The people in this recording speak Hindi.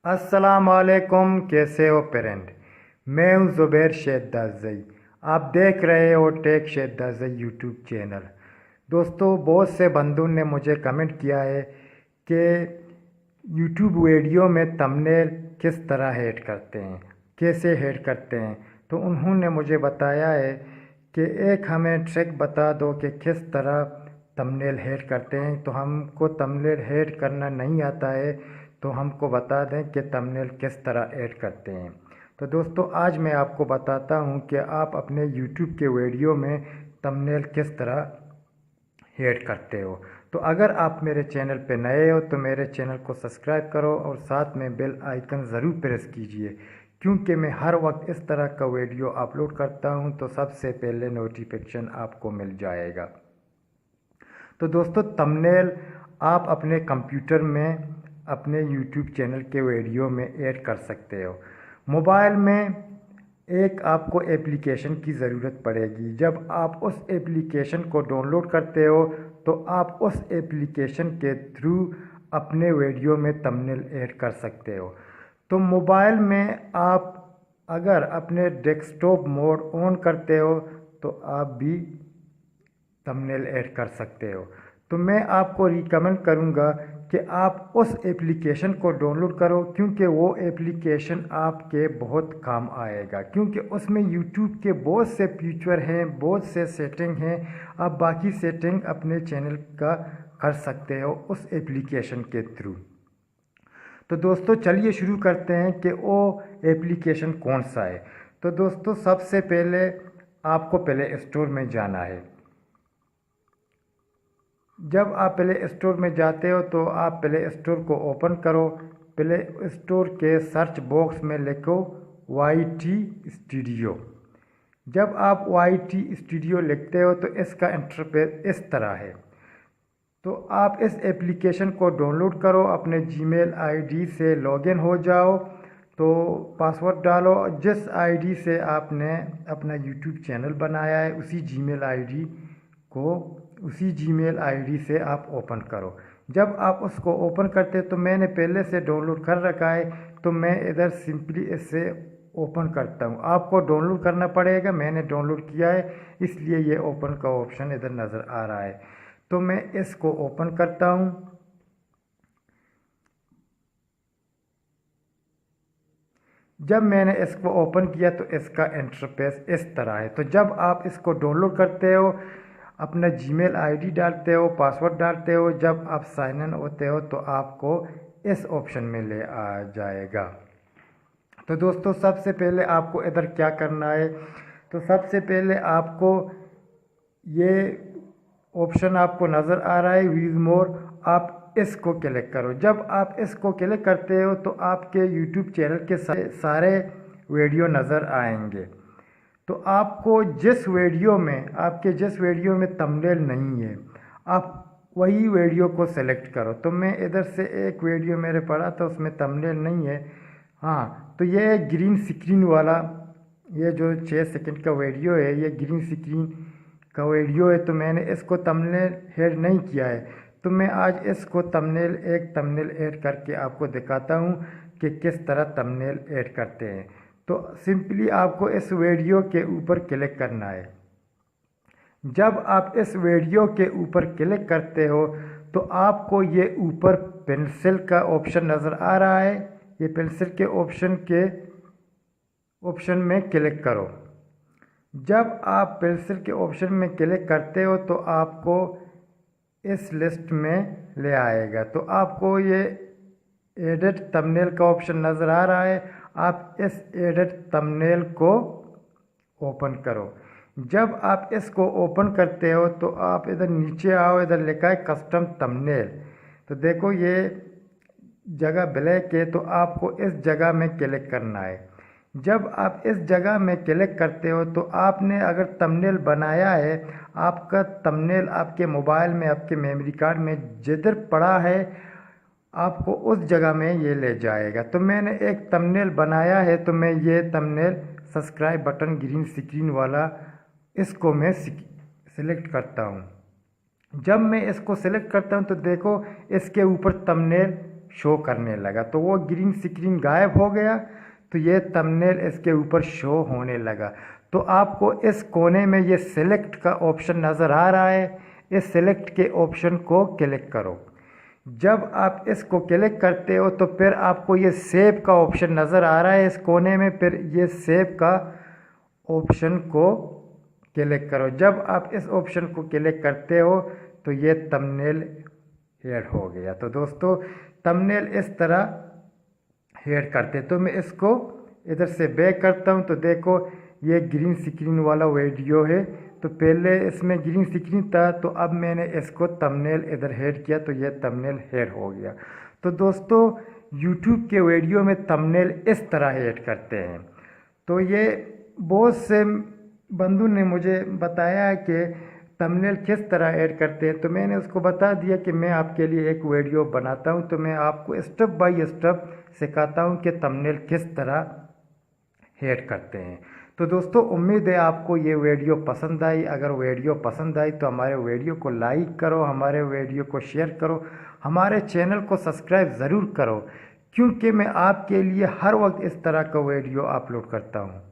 अस्सलामुअलैकुम, कैसे हो पेरेंट। मैं हूं ज़ुबैर शेहदाज़ई। आप देख रहे हो techshehdadzai यूट्यूब चैनल। दोस्तों, बहुत से बंदों ने मुझे कमेंट किया है कि यूट्यूब वीडियो में थंबनेल किस तरह ऐड करते हैं, कैसे ऐड करते हैं। तो उन्होंने मुझे बताया है कि एक हमें ट्रिक बता दो कि किस तरह थंबनेल ऐड करते हैं। तो हमको थंबनेल ऐड करना नहीं आता है, तो हमको बता दें कि थंबनेल किस तरह ऐड करते हैं। तो दोस्तों, आज मैं आपको बताता हूं कि आप अपने यूट्यूब के वीडियो में थंबनेल किस तरह ऐड करते हो। तो अगर आप मेरे चैनल पे नए हो तो मेरे चैनल को सब्सक्राइब करो और साथ में बेल आइकन ज़रूर प्रेस कीजिए, क्योंकि मैं हर वक्त इस तरह का वीडियो अपलोड करता हूं तो सबसे पहले नोटिफिकेशन आपको मिल जाएगा। तो दोस्तों, थंबनेल आप अपने कंप्यूटर में अपने यूट्यूब चैनल के वीडियो में ऐड कर सकते हो। मोबाइल में एक आपको एप्लीकेशन की ज़रूरत पड़ेगी। जब आप उस एप्लीकेशन को डाउनलोड करते हो तो आप उस एप्लीकेशन के थ्रू अपने वीडियो में थंबनेल ऐड कर सकते हो। तो मोबाइल में आप अगर अपने डेस्कटॉप मोड ऑन करते हो तो आप भी थंबनेल ऐड कर सकते हो। तो मैं आपको रिकमेंड करूंगा कि आप उस एप्लीकेशन को डाउनलोड करो, क्योंकि वो एप्लीकेशन आपके बहुत काम आएगा, क्योंकि उसमें यूट्यूब के बहुत से फीचर हैं, बहुत से सेटिंग हैं। आप बाकी सेटिंग अपने चैनल का कर सकते हो उस एप्लीकेशन के थ्रू। तो दोस्तों, चलिए शुरू करते हैं कि वो एप्लीकेशन कौन सा है। तो दोस्तों, सबसे पहले आपको प्ले स्टोर में जाना है। जब आप प्ले स्टोर में जाते हो तो आप प्ले स्टोर को ओपन करो। प्ले स्टोर के सर्च बॉक्स में लिखो YT स्टूडियो। जब आप YT स्टूडियो लिखते हो तो इसका इंटरफेस इस तरह है। तो आप इस एप्लीकेशन को डाउनलोड करो, अपने जीमेल आईडी से लॉगिन हो जाओ। तो पासवर्ड डालो, जिस आईडी से आपने अपना यूट्यूब चैनल बनाया है उसी जीमेल आईडी से आप ओपन करो। जब आप उसको ओपन करते तो मैंने पहले से डाउनलोड कर रखा है, तो मैं इधर सिंपली इससे ओपन करता हूँ। आपको डाउनलोड करना पड़ेगा, मैंने डाउनलोड किया है इसलिए ये ओपन का ऑप्शन इधर नज़र आ रहा है। तो मैं इसको ओपन करता हूँ। जब मैंने इसको ओपन किया तो इसका इंटरफेस इस तरह है। तो जब आप इसको डाउनलोड करते हो, अपना जीमेल आईडी डालते हो, पासवर्ड डालते हो, जब आप साइन इन होते हो तो आपको इस ऑप्शन में ले आ जाएगा। तो दोस्तों, सबसे पहले आपको इधर क्या करना है। तो सबसे पहले आपको ये ऑप्शन आपको नज़र आ रहा है व्यूज मोर, आप इसको क्लिक करो। जब आप इसको क्लिक करते हो तो आपके यूट्यूब चैनल के सारे वीडियो नज़र आएंगे। तो आपको जिस वीडियो में थंबनेल नहीं है, आप वही वीडियो को सेलेक्ट करो। तो मैं इधर से एक वीडियो मेरे पड़ा था, उसमें थंबनेल नहीं है। हाँ, तो ये ग्रीन स्क्रीन वाला, ये जो 6 सेकंड का वीडियो है, ये ग्रीन स्क्रीन का वीडियो है। तो मैंने इसको थंबनेल ऐड नहीं किया है। तो मैं आज इसको थंबनेल ऐड करके आपको दिखाता हूँ कि किस तरह थंबनेल ऐड करते हैं। तो सिंपली आपको इस वीडियो के ऊपर क्लिक करना है। जब आप इस वीडियो के ऊपर क्लिक करते हो तो आपको ये ऊपर पेंसिल का ऑप्शन नज़र आ रहा है। ये पेंसिल के ऑप्शन में क्लिक करो। जब आप पेंसिल के ऑप्शन में क्लिक करते हो तो आपको इस लिस्ट में ले आएगा। तो आपको ये एडिट थंबनेल का ऑप्शन नज़र आ रहा है। आप इस एडिट थंबनेल को ओपन करो। जब आप इसको ओपन करते हो तो आप इधर नीचे आओ, इधर लिखा है कस्टम थंबनेल। तो देखो ये जगह ब्लैक है, तो आपको इस जगह में क्लिक करना है। जब आप इस जगह में क्लिक करते हो तो आपने अगर थंबनेल बनाया है, आपका थंबनेल आपके मोबाइल में, आपके मेमोरी कार्ड में जिधर पड़ा है, आपको उस जगह में ये ले जाएगा। तो मैंने एक थंबनेल बनाया है, तो मैं ये thumbnail subscribe button green screen वाला, इसको मैं सिलेक्ट करता हूँ। जब मैं इसको सिलेक्ट करता हूँ तो देखो इसके ऊपर थंबनेल शो करने लगा, तो वो ग्रीन स्क्रीन गायब हो गया, तो ये थंबनेल इसके ऊपर शो होने लगा। तो आपको इस कोने में ये सेलेक्ट का ऑप्शन नज़र आ रहा है, इस सेलेक्ट के ऑप्शन को क्लिक करो। जब आप इसको क्लिक करते हो तो फिर आपको ये सेव का ऑप्शन नज़र आ रहा है इस कोने में, फिर ये सेव का ऑप्शन को क्लिक करो। जब आप इस ऑप्शन को क्लिक करते हो तो ये थंबनेल ऐड हो गया। तो दोस्तों थंबनेल इस तरह ऐड करते, तो मैं इसको इधर से बैक करता हूँ, तो देखो ये ग्रीन स्क्रीन वाला वीडियो है। तो पहले इसमें ग्रीन स्क्रीन था, तो अब मैंने इसको थंबनेल इधर ऐड किया, तो ये थंबनेल ऐड हो गया। तो दोस्तों यूट्यूब के वीडियो में थंबनेल इस तरह ऐड करते हैं। तो ये बहुत से बंधु ने मुझे बताया कि थंबनेल किस तरह ऐड करते हैं, तो मैंने उसको बता दिया कि मैं आपके लिए एक वीडियो बनाता हूं, तो मैं आपको स्टेप बाय स्टेप सिखाता हूं कि थंबनेल किस तरह ऐड करते हैं। तो दोस्तों उम्मीद है आपको ये वीडियो पसंद आई। अगर वीडियो पसंद आई तो हमारे वीडियो को लाइक करो, हमारे वीडियो को शेयर करो, हमारे चैनल को सब्सक्राइब ज़रूर करो, क्योंकि मैं आपके लिए हर वक्त इस तरह का वीडियो अपलोड करता हूँ।